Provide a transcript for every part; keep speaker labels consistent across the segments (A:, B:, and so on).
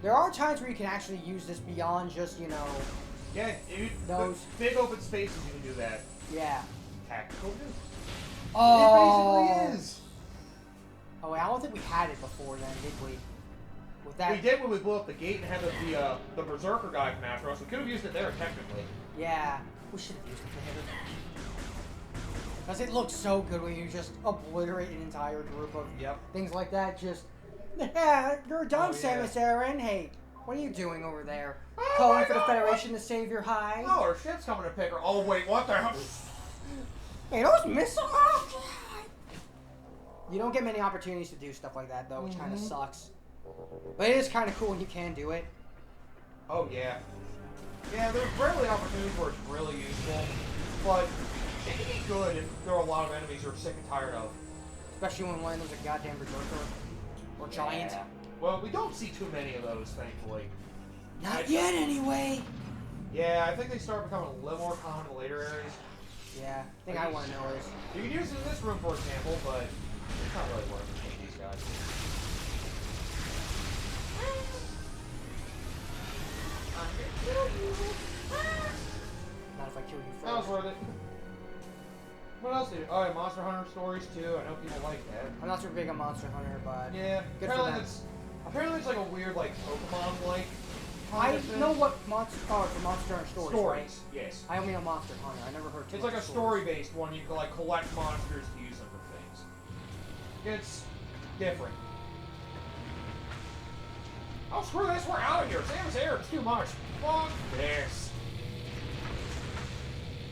A: There are times where you can actually use this beyond just, you know...
B: Yeah,
A: those
B: big open spaces you can do that.
A: Yeah.
B: Tactical dude.
A: Oh!
B: It basically is.
A: Oh, wait, I don't think we had it before then, did we? With that...
B: We did when we blew up the gate and had the Berserker guy come after us. We could have used it there, technically.
A: Yeah. We should have used it for him. Because it looks so good when you just obliterate an entire group of things like that. Just... Yeah, you're done, Samus Aran. Hey, what are you doing over there? Calling for the Federation to save your hide?
B: Oh, our ship's coming to pick her. Oh, wait, what the hell?
A: Hey, those missiles! You don't get many opportunities to do stuff like that, though, which kind of sucks. But it is kind of cool when you can do it.
B: Oh, yeah. Yeah, there's rarely opportunities where it's really useful, but it can be good if there are a lot of enemies you're sick and tired of.
A: Especially when one of them's a goddamn berserker. Or giant.
B: Yeah. Well, we don't see too many of those, thankfully.
A: Not yet, anyway.
B: Yeah, I think they start becoming a little more common in later areas.
A: Yeah, I think I want to know is...
B: You can use it in this room, for example, but it's not really worth it for these guys.
A: Not if I kill you first.
B: That was worth it. What else did oh, yeah, Monster Hunter stories too. I know people like that.
A: I'm not super big on Monster Hunter, but
B: yeah,
A: good for them.
B: Apparently it's like a weird like Pokemon like.
A: I know what Monster Hunter stories. Right?
B: Yes.
A: I only know Monster Hunter. I never heard.
B: It's like a story-based one. You can like collect monsters to use them for things. It's different. Oh screw this! We're out of here. Sam's here. It's too much. Fuck this.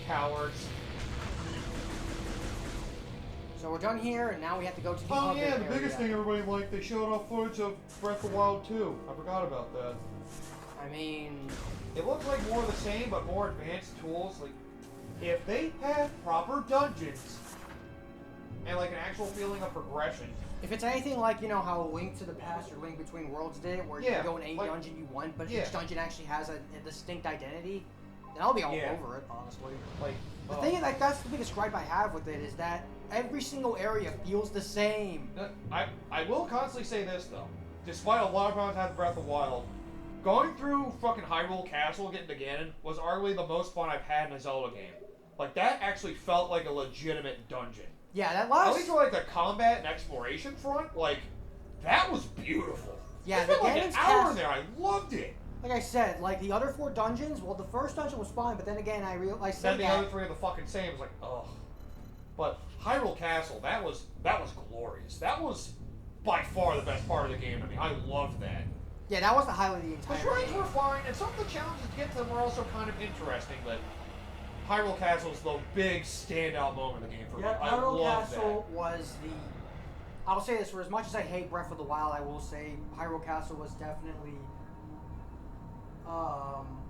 B: Cowards.
A: So we're done here, and now we have to go to the
B: other
A: area.
B: The biggest thing everybody liked, they showed off footage of Breath of the Wild 2. I forgot about that.
A: I mean...
B: It looks like more of the same, but more advanced tools. Like, if they had proper dungeons, and like an actual feeling of progression.
A: If it's anything like, you know, how Link to the Past or Link Between Worlds did, where you can go in any dungeon you want, but each dungeon actually has a distinct identity, then I'll be all over it, honestly.
B: Like,
A: the thing is, like, that's the biggest gripe I have with it, is that every single area feels the same.
B: I will constantly say this, though. Despite a lot of problems with Breath of the Wild, going through fucking Hyrule Castle getting to Ganon was arguably the most fun I've had in a Zelda game. Like, that actually felt like a legitimate dungeon.
A: Yeah, that last...
B: At least for, like, the combat and exploration front, like, that was beautiful.
A: Yeah,
B: the like an hour in there. I loved it.
A: Like I said, like, the other 4 dungeons, well, the first dungeon was fine, but then again, I realized
B: then the other 3 are the fucking same. It was like, ugh. But Hyrule Castle, that was glorious. That was by far the best part of the game to me. I loved that.
A: Yeah, that was the highlight of the entire
B: game. The shrines were fine, and some of the challenges to get to them were also kind of interesting, but Hyrule Castle is the big standout moment of the game for me.
A: Hyrule Castle was the... I'll say this, for as much as I hate Breath of the Wild, I will say Hyrule Castle was definitely...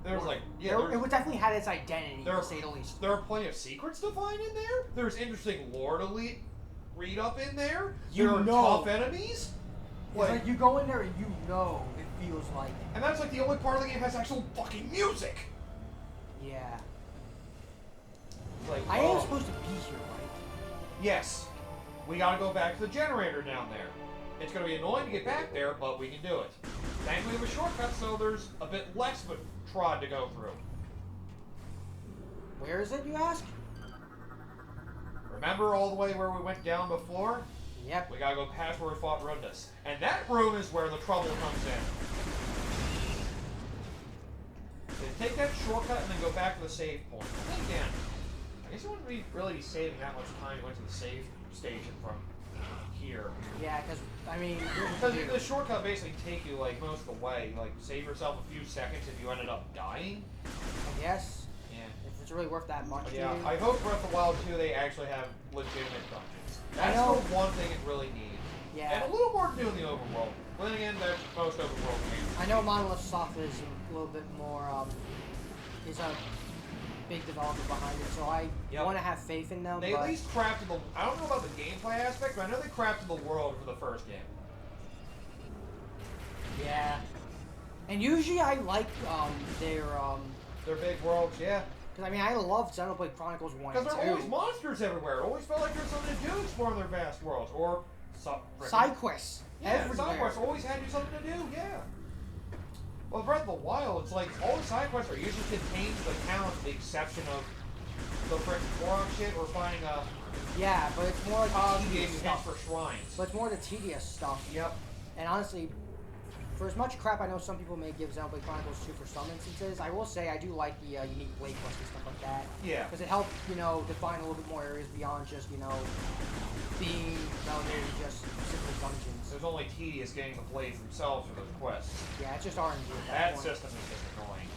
A: it definitely had its identity, to say the least.
B: There are plenty of secrets to find in there. There's interesting lore to read up in there.
A: There
B: are tough enemies.
A: Like, you go in there and you know it feels like...
B: And that's like the only part of the game that has actual fucking music.
A: Yeah.
B: Like,
A: I am supposed to be here, right?
B: Yes. We gotta go back to the generator down there. It's gonna be annoying to get back there, but we can do it. Thankfully, we have a shortcut, so there's a bit less of a trod to go through.
A: Where is it, you ask?
B: Remember all the way where we went down before?
A: Yep.
B: We gotta go past where we fought Rundas. And that room is where the trouble comes in. So take that shortcut and then go back to the save point. And again, I guess you wouldn't really be saving that much time you went to the save station from here.
A: Yeah, because, I mean...
B: Because the shortcut basically take you, like, most of the way. Like, save yourself a few seconds if you ended up dying.
A: I guess.
B: Yeah.
A: If it's really worth that much to
B: yeah,
A: you.
B: I hope Breath of the Wild 2, they actually have legitimate dungeons. That's the one thing it really needs.
A: Yeah.
B: And a little more to do in the overworld. But then again, that's most overworld games.
A: I know Monolith Soft is a little bit more, is a big developer behind it, so I want to have faith in them.
B: They at least crafted the... I don't know about the gameplay aspect, but I know they crafted the world for the first game.
A: Yeah. And usually I like their
B: big worlds, yeah.
A: Because, I mean, I love Xenoblade Chronicles 1 and 2.
B: Because there are always monsters everywhere. It always felt like there's something to do exploring their vast worlds. Or
A: side quests.
B: Yeah,
A: everywhere.
B: side quests always had you something to do, yeah. Well, Breath of the Wild, it's like all the side quests are usually contained to the town with the exception of the frickin' Korok shit or finding a...
A: Yeah, but it's more like the tedious stuff.
B: For shrines.
A: But it's more the tedious stuff.
B: Yep.
A: And honestly, for as much crap I know some people may give Xenoblade Chronicles 2 for some instances, I will say I do like the unique blade quests and stuff like that.
B: Yeah.
A: Because it helped, define a little bit more areas beyond just, being relegated to just simple dungeons.
B: It was only tedious getting the blades themselves for those quests.
A: Yeah, it's just RNG at
B: that
A: point.
B: system is just annoying.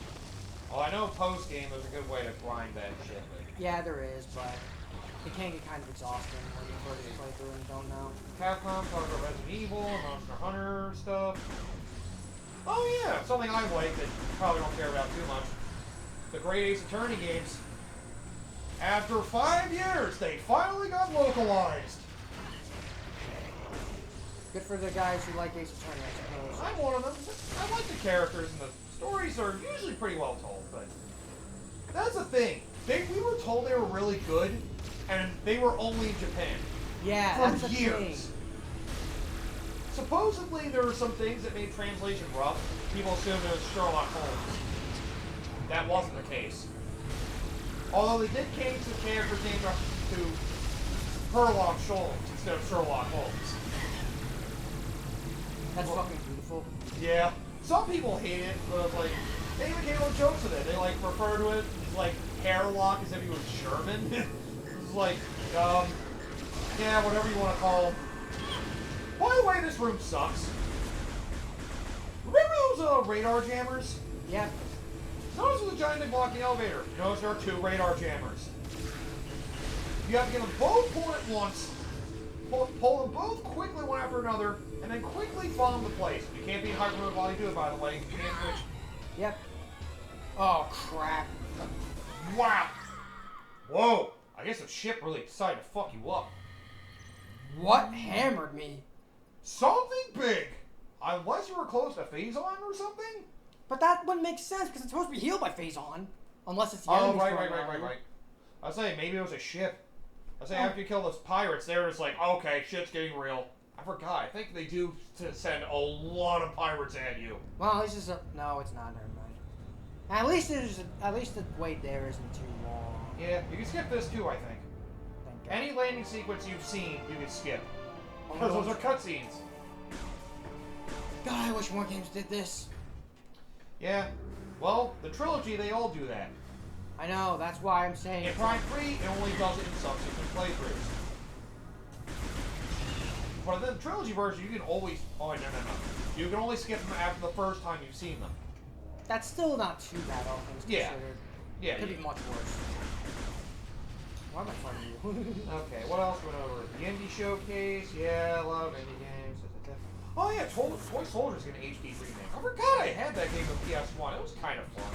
B: Well, I know post-game there's a good way to grind that shit, but...
A: Yeah, there is, but it can get kind of exhausting when you first play through and don't know.
B: Capcom talks about Resident Evil, Monster Hunter stuff. Oh yeah, something I like that you probably don't care about too much. The Great Ace Attorney games. After 5 years, they finally got localized.
A: Good for the guys who like Ace Attorney, I suppose.
B: I'm one of them. I like the characters and the stories are usually pretty well told, but that's the thing. We were told they were really good, and they were only in Japan.
A: Yeah,
B: for
A: that's the
B: years.
A: thing.
B: Supposedly there were some things that made translation rough. People assumed it was Sherlock Holmes. That wasn't the case. Although they did change the character's name to Sherlock Holmes instead of Sherlock Holmes.
A: That's fucking beautiful.
B: Yeah. Some people hate it, but it's like, they even came up with jokes with it. They like refer to it as like Hairlock as if he was German. It's like, yeah, whatever you want to call him. By the way, this room sucks. Remember those radar jammers?
A: Yeah.
B: Notice there's a giant big blocking elevator. Notice there are 2 radar jammers. You have to get them both pulled at once, pull them both quickly one after another, and then quickly follow them to place. You can't be in hyper mode while you do it, by the way. You can't switch.
A: Yep. Oh, crap.
B: Wow. Whoa. I guess the ship really decided to fuck you up.
A: What hammered me?
B: Something big. Unless you were close to Phazon or something?
A: But that wouldn't make sense, because it's supposed to be healed by Phazon. Unless it's the enemies
B: right.
A: throwing it on you.
B: I was saying, maybe it was a ship. I was saying, after you kill those pirates, they're just like, okay, shit's getting real. I forgot. I think they do to send a lot of pirates at you.
A: Well, at least it's a... No, it's not. Never mind. At least the wait there isn't too long.
B: Yeah, you can skip this too, I think.
A: Thank God.
B: Any landing sequence you've seen, you can skip. Because those are cutscenes.
A: God, I wish more games did this.
B: Yeah. Well, the trilogy, they all do that.
A: I know, that's why I'm saying...
B: In Prime 3, it only does it in subsequent playthroughs. But in the trilogy version, you can always... Oh, no. You can only skip them after the first time you've seen them.
A: That's still not too bad, all things considered.
B: Yeah.
A: Could be much worse. Why am I fighting you?
B: Okay, what else went over? The Indie Showcase, yeah, a lot of indie games. Oh yeah, Toy Soldier's getting an HD remake. I forgot I had that game with PS1. It was kind of fun.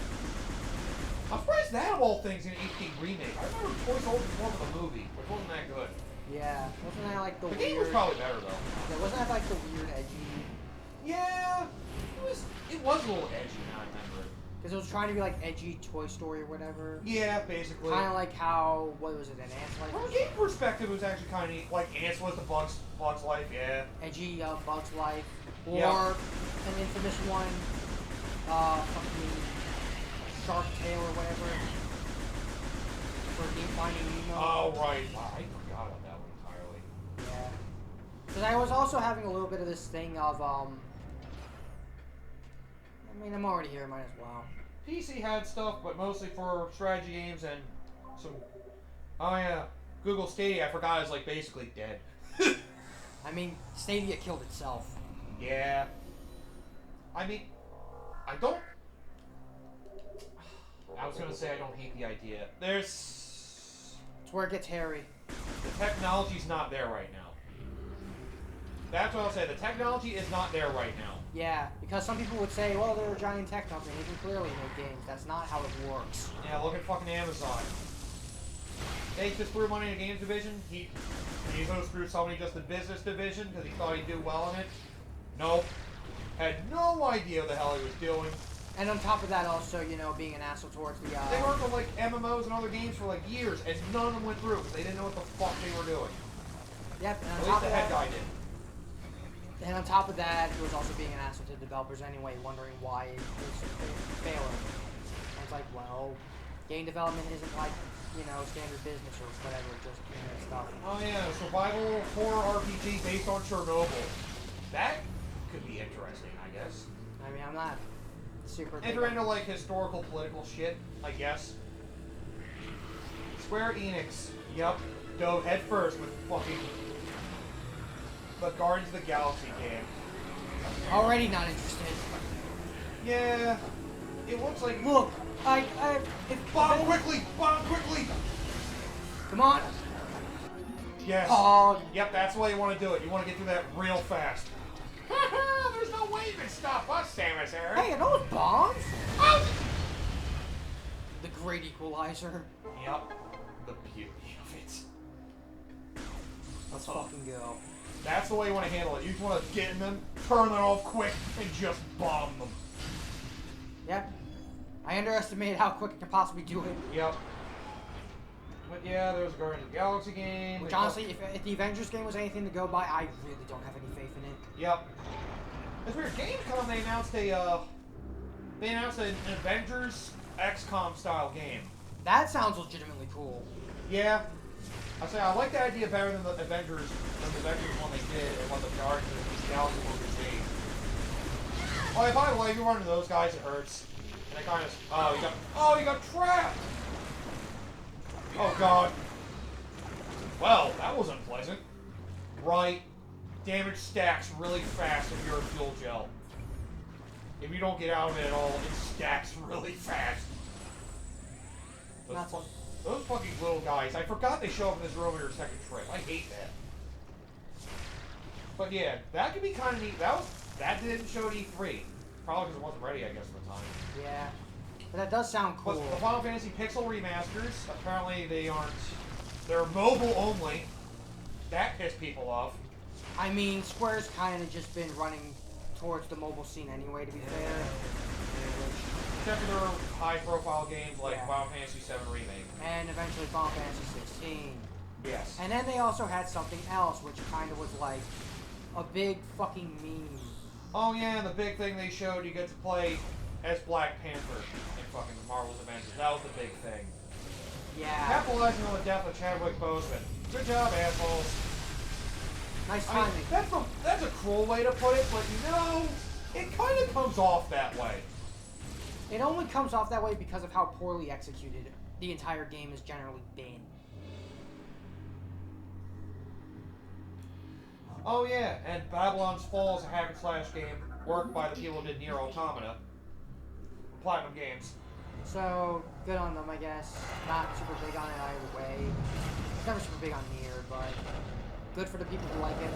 B: I'm surprised that of all things in an HD remake. I remember Toy Soldier was more of a movie, which wasn't that good.
A: Yeah, wasn't that like the weird...
B: game was probably better though.
A: Yeah, wasn't that like the weird edgy...
B: Yeah, it was a little edgy now I remember it.
A: Because it was trying to be like edgy Toy Story or whatever.
B: Yeah, basically.
A: Kind of like how, what was it, an Ant's Life?
B: From a game perspective, it was actually kind of neat. Like Ants was the Bugs Life, yeah.
A: Edgy Bugs Life. Or
B: Yeah.
A: an infamous one, fucking Shark Tale or whatever. For Finding Nemo.
B: Oh, right. Wow, I forgot about that one entirely.
A: Yeah. Because I was also having a little bit of this thing of, I mean, I'm already here, might as well.
B: PC had stuff, but mostly for strategy games and some... Oh yeah, Google Stadia, I forgot, is like basically dead.
A: I mean, Stadia killed itself.
B: Yeah. I mean, I was gonna say I don't hate the idea.
A: It's where it gets hairy.
B: The technology's not there right now. That's what I'll say, the technology is not there right now.
A: Yeah, because some people would say, well, they're a giant tech company, they can clearly make games. That's not how it works.
B: Yeah, look at fucking Amazon. They just threw money in the games division. He threw so many just the business division because he thought he'd do well in it. Nope. Had no idea what the hell he was doing.
A: And on top of that, also, you know, being an asshole towards the.
B: They worked on like MMOs and other games for like years, and none of them went through because they didn't know what the fuck they were doing.
A: Yep. And on
B: At
A: top
B: least the
A: of
B: head
A: that,
B: guy did.
A: And on top of that, it was also being an asshole to developers anyway, wondering why it was failing. And it's like, well, game development isn't like, you know, standard business or whatever, just stuff.
B: Oh yeah, survival horror RPG based on Chernobyl. That could be interesting, I guess.
A: I mean, I'm not super.
B: Enter into like historical political shit, I guess. Square Enix, yep, dove head first with fucking the Guardians of the Galaxy game.
A: Already not interested.
B: Yeah, it looks like.
A: Look,
B: Bomb quickly! Bomb quickly!
A: Come on.
B: Yes.
A: Oh.
B: Yep, that's the way you want to do it. You want to get through that real fast. There's no way you can stop us, Samus Aran.
A: Hey, are those bombs?
B: Oh.
A: The great equalizer.
B: Yep. The beauty of it.
A: Let's fucking go.
B: That's the way you want to handle it. You just want to get in them, turn them off quick, and just bomb them.
A: Yep. I underestimated how quick it could possibly do it.
B: Yep. But yeah, there's a Guardians of the Galaxy game.
A: Which honestly, if the Avengers game was anything to go by, I really don't have any faith in it.
B: Yep. It's weird. Gamescom, they announced an Avengers XCOM style game.
A: That sounds legitimately cool.
B: Yeah. I say I like the idea better than the Avengers one they did and what the Guardians of the Galaxy one could be. Oh, by the way, if you run into those guys, it hurts. And they kind of, you got trapped. Oh god. Well, that was unpleasant. Right. Damage stacks really fast if you're a fuel gel. If you don't get out of it at all, it stacks really fast. Those fucking little guys. I forgot they show up in this room in your second trip. I hate that. But yeah, that could be kind of neat. That didn't show at E3. Probably because it wasn't ready, I guess, at the time.
A: Yeah. But that does sound cool.
B: But the Final Fantasy Pixel remasters, apparently they're mobile only. That pissed people off.
A: I mean, Square's kind of just been running towards the mobile scene anyway, to be fair.
B: Except for their high-profile games like Final Fantasy VII Remake.
A: And eventually Final Fantasy 16.
B: Yes.
A: And then they also had something else, which kind of was like a big fucking meme.
B: Oh yeah, and the big thing they showed, you get to play as Black Panther in fucking Marvel's Avengers. That was the big thing.
A: Yeah.
B: Capitalizing on the death of Chadwick Boseman. Good job, assholes.
A: Nice timing.
B: That's a cruel way to put it, but you know, it kind of comes off that way.
A: It only comes off that way because of how poorly executed the entire game has generally been.
B: Oh yeah, and Babylon's Fall is a hack and slash game worked by the people who did Nier Automata. Platinum Games.
A: So, good on them, I guess. Not super big on it either way. Never super big on Nier, but good for the people who like it.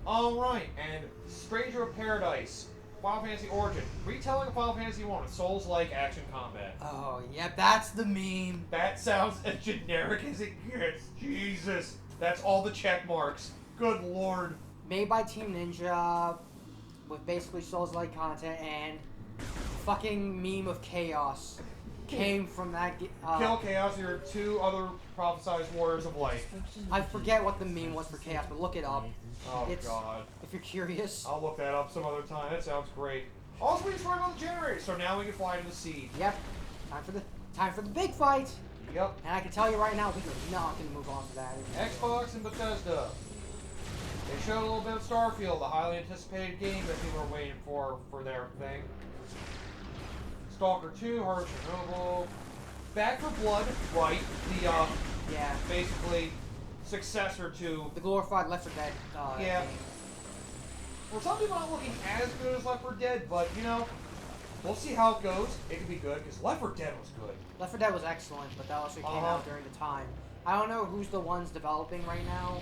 B: Alright, and Stranger of Paradise, Final Fantasy Origin, retelling of Final Fantasy 1 with Souls-like action combat.
A: Oh, yeah, that's the meme.
B: That sounds as generic as it gets. Jesus. That's all the check marks. Good lord.
A: Made by Team Ninja, with basically Souls-like content, and fucking meme of Chaos came from that.
B: Kill Chaos, your two other prophesized warriors of light.
A: I forget what the meme was for Chaos, but look it up.
B: Oh god.
A: If you're curious.
B: I'll look that up some other time. That sounds great. Also, we just run on the generator, so now we can fly to the Seed.
A: Yep. Time for the big fight.
B: Yep.
A: And I can tell you right now, we are not going to move on to that.
B: Xbox and Bethesda. They showed a little bit of Starfield, the highly anticipated game that people are waiting for their thing. Stalker 2, Heart of Chernobyl. Back 4 Blood, right? The, basically, successor to...
A: the glorified Left 4 Dead game.
B: Well, some people not looking as good as Left 4 Dead, but, you know, we'll see how it goes. It could be good, because Left 4 Dead was good.
A: Left 4 Dead was excellent, but that also came out during the time. I don't know who's the ones developing right now.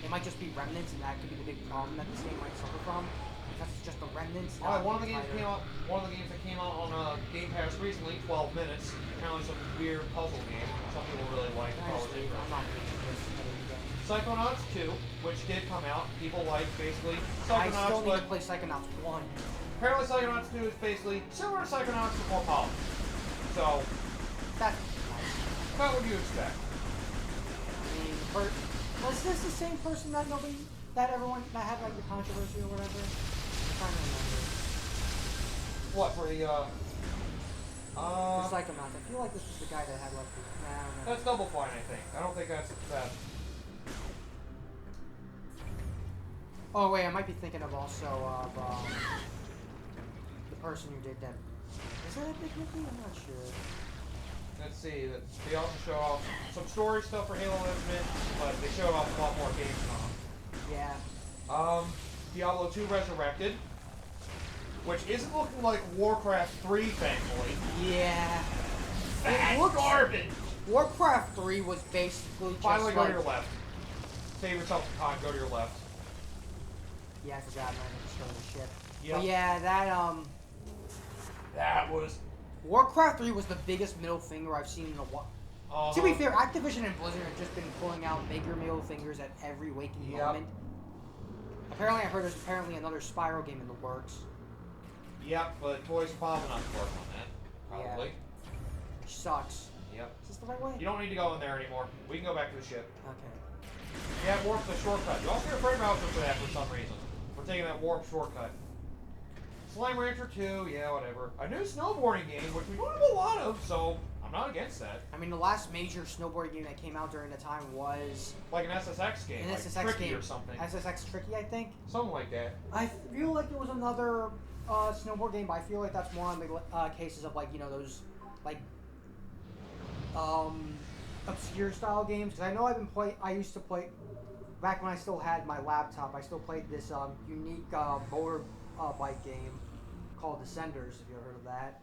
A: It might just be Remnants, and that could be the big problem that this game might suffer from. Because it's just the Remnants.
B: One of the games that came out on Game Pass recently, 12 minutes. Apparently some weird puzzle game. Some people really like.
A: I'm not really interested.
B: Psychonauts 2, which did come out. People like basically
A: I
B: Psychonauts.
A: still need to play Psychonauts 1.
B: Apparently Psychonauts 2 is basically similar to Psychonauts but more polished. So,
A: That's nice.
B: about what you expect.
A: I mean, was this the same person that everyone that had like the controversy or whatever? I'm trying to remember.
B: What, for the,
A: The Psychonauts. I feel like this was the guy that had like the... Nah, I don't know.
B: That's Double Fine, I think. I don't think that's that.
A: Oh wait, I might be thinking of also of the person who did that. Is that a Big Mickey? I'm not sure.
B: Let's see. They also show off some story stuff for Halo Infinite, but they show off a lot more games on.
A: Yeah.
B: Diablo 2 Resurrected, which isn't looking like Warcraft 3, thankfully.
A: Yeah.
B: That's garbage.
A: Warcraft 3 was basically just
B: Finally, go
A: like...
B: to your left. Save yourself some time. Go to your left.
A: Yeah, I forgot. Man, I just go to the ship.
B: Yep.
A: But yeah,
B: that was...
A: Warcraft 3 was the biggest middle finger I've seen in a while. To be fair, Activision and Blizzard have just been pulling out bigger middle fingers at every waking moment. Apparently, I heard there's another Spyro game in the works.
B: Yep, but Toys probably not to work on that. Probably.
A: Yeah. Which sucks.
B: Yep.
A: Is this the right way?
B: You don't need to go in there anymore. We can go back to the ship.
A: Okay.
B: Yeah, warp's a shortcut. You also get a frame voucher for that for some reason. We're taking that warp shortcut. Slime Rancher 2, yeah, whatever. A new snowboarding game, which we don't have a lot of, so I'm not against that.
A: I mean, the last major snowboarding game that came out during the time was...
B: Like an SSX game,
A: an
B: like
A: SSX
B: Tricky
A: game.
B: or something.
A: SSX Tricky, I think.
B: Something like that.
A: I feel like there was another snowboard game, but I feel like that's more on the cases of, like, you know, those, like, obscure style games. Because I know I used to play, back when I still had my laptop, I still played this unique motor bike game called Descenders, if you ever heard of that.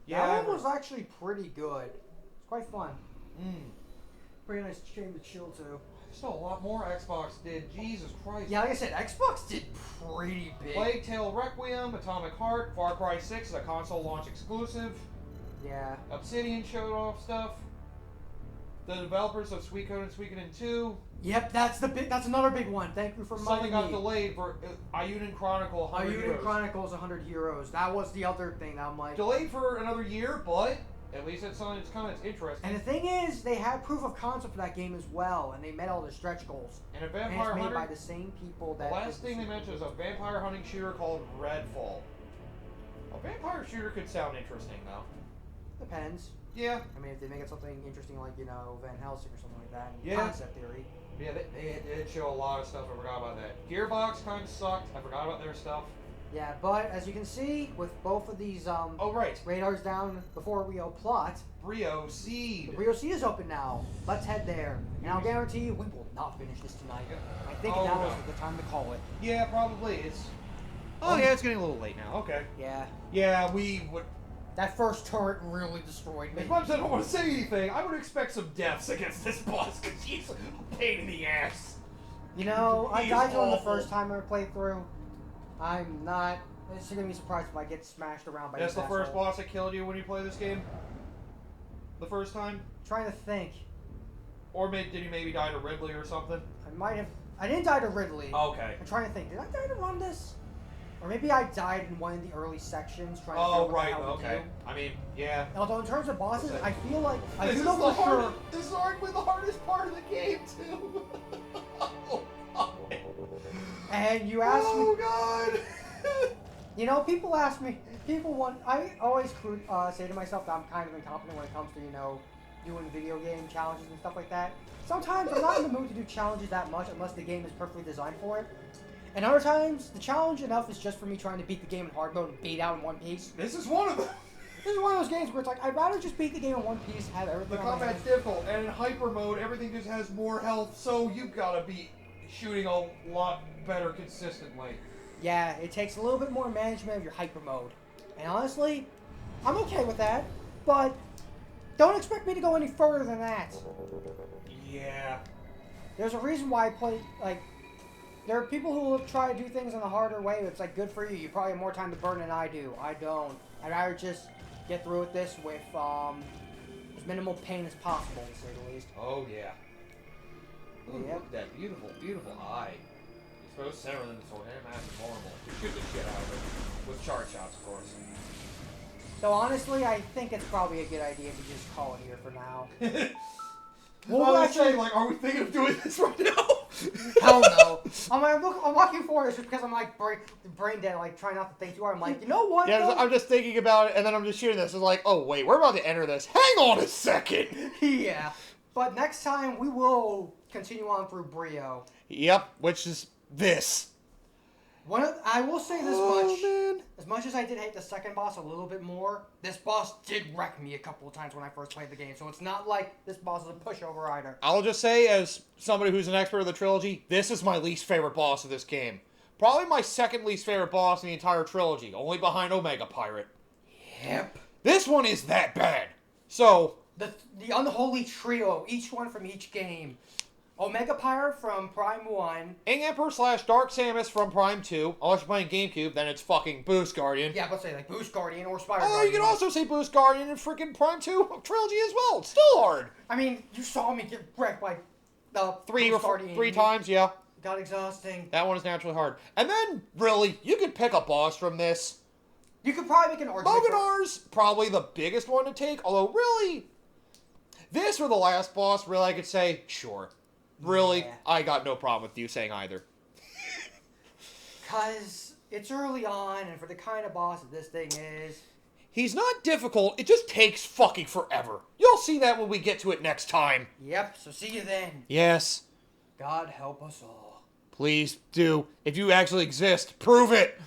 B: Yeah,
A: that one was actually pretty good. It's quite fun. Pretty nice game to chill to.
B: Still a lot more Xbox did. Jesus Christ.
A: Yeah, like I said, Xbox did pretty big.
B: Plague Tale Requiem, Atomic Heart, Far Cry 6 is a console launch exclusive.
A: Yeah.
B: Obsidian showed off stuff. The developers of Suikoden and Suikoden 2.
A: Yep, that's another big one. Thank you for reminding me.
B: Something got delayed for Ayuden Chronicle 100
A: Ayuden Chronicles 100 Heroes. That was the other thing that I'm like...
B: Delayed for another year, but at least it's kind of interesting.
A: And the thing is, they had proof of concept for that game as well, and they met all their stretch goals.
B: And a
A: And
B: Vampire
A: it's made
B: Hunter...
A: by the same people that...
B: The last thing they mentioned is a vampire hunting shooter called Redfall. A vampire shooter could sound interesting, though.
A: Depends.
B: Yeah.
A: I mean, if they make it something interesting like, you know, Van Helsing or something like that,
B: Yeah.
A: concept theory.
B: Yeah, they did show a lot of stuff. I forgot about that. Gearbox kind of sucked. I forgot about their stuff.
A: Yeah, but as you can see, with both of these
B: oh, right.
A: radars down before we go plot,
B: Bryyo Seed.
A: the Bryyo Seed is open now. Let's head there. And I'll guarantee you, we will not finish this tonight. I think
B: Oh,
A: now
B: no.
A: is the time to call it.
B: Yeah, probably. It's... Oh, yeah, it's getting a little late now. Okay.
A: Yeah.
B: Yeah, we would...
A: That first turret really destroyed me.
B: As much as I don't want to say anything, I would expect some deaths against this boss, because he's a pain in the ass.
A: You know, I
B: He's
A: died to him the
B: awful.
A: first time I played through. I'm not... It's going to be surprised if I get smashed around by
B: That's
A: this
B: the first
A: asshole.
B: boss that killed you when you played this game? The first time?
A: Trying to think.
B: Or did you maybe die to Ridley or something?
A: I might have... I didn't die to Ridley.
B: Okay.
A: I'm trying to think. Did I die to Rundus? Or maybe I died in one of the early sections trying to figure out what the
B: right,
A: hell to
B: okay.
A: do.
B: I mean, yeah.
A: Although in terms of bosses, I feel like... I
B: This
A: do
B: is
A: know
B: the
A: for sure...
B: hardest, this is arguably the hardest part of the game, too. Oh, God.
A: And you asked me...
B: Oh, God.
A: You know, people ask me... I always say to myself that I'm kind of incompetent when it comes to, you know, doing video game challenges and stuff like that. Sometimes I'm not in the mood to do challenges that much unless the game is perfectly designed for it. And other times, the challenge enough is just for me trying to beat the game in hard mode and beat out in one piece.
B: This is one of them.
A: This is one of those games where it's like, I'd rather just beat the game in one piece, have everything
B: The
A: on my
B: combat's
A: hand.
B: difficult, and in hyper mode, everything just has more health, so you've got to be shooting a lot better consistently.
A: Yeah, it takes a little bit more management of your hyper mode. And honestly, I'm okay with that, but don't expect me to go any further than that.
B: Yeah.
A: There's a reason why I play, like, there are people who try to do things in a harder way. It's like, good for you. You probably have more time to burn than I do. I don't. I'd rather just get through with this with as minimal pain as possible, to say the least.
B: Oh, yeah. Ooh,
A: Yep.
B: look at that beautiful, beautiful eye. Suppose center than this whole game. That's normal. You shoot the shit out of it. With charge shots, of course.
A: So honestly, I think it's probably a good idea to just call it here for now.
B: Well, I say, like, are we thinking of doing this right now?
A: Hell no. I'm looking forward to this just because I'm like brain dead, like trying not to think too hard. I'm like, you know what?
C: Yeah, I'm just thinking about it, and then I'm just shooting this. It's like, oh wait, we're about to enter this. Hang on a second.
A: Yeah. But next time we will continue on through Bryyo.
C: Yep, which is this.
A: I will say this
C: Oh,
A: much.
C: man.
A: As much as I did hate the second boss a little bit more, this boss did wreck me a couple of times when I first played the game. So it's not like this boss is a pushover either.
C: I'll just say, as somebody who's an expert of the trilogy, this is my least favorite boss of this game. Probably my second least favorite boss in the entire trilogy, only behind Omega Pirate.
A: Yep.
C: This one is that bad. So,
A: The unholy trio, each one from each game. Omega Pirate from Prime 1.
C: Ing Emperor / Dark Samus from Prime 2. Unless you're playing GameCube, then it's fucking Boost Guardian.
A: Yeah, let's say like Boost Guardian or Spider
C: Oh,
A: Guardian.
C: you can also say Boost Guardian in freaking Prime 2 trilogy as well. It's still hard.
A: I mean, you saw me get wrecked by
C: Three
A: Boost Guardian.
C: times, yeah.
A: Got exhausting.
C: That one is naturally hard. And then, really, you could pick a boss from this.
A: You could probably make an argument.
C: Moganar's probably the biggest one to take, although really, this or the last boss, really I could say, sure. Really,
A: Yeah.
C: I got no problem with you saying either.
A: Because it's early on, and for the kind of boss that this thing is...
C: He's not difficult, it just takes fucking forever. You'll see that when we get to it next time.
A: Yep, so see you then.
C: Yes,
A: God help us all.
C: please do. If you actually exist, prove it.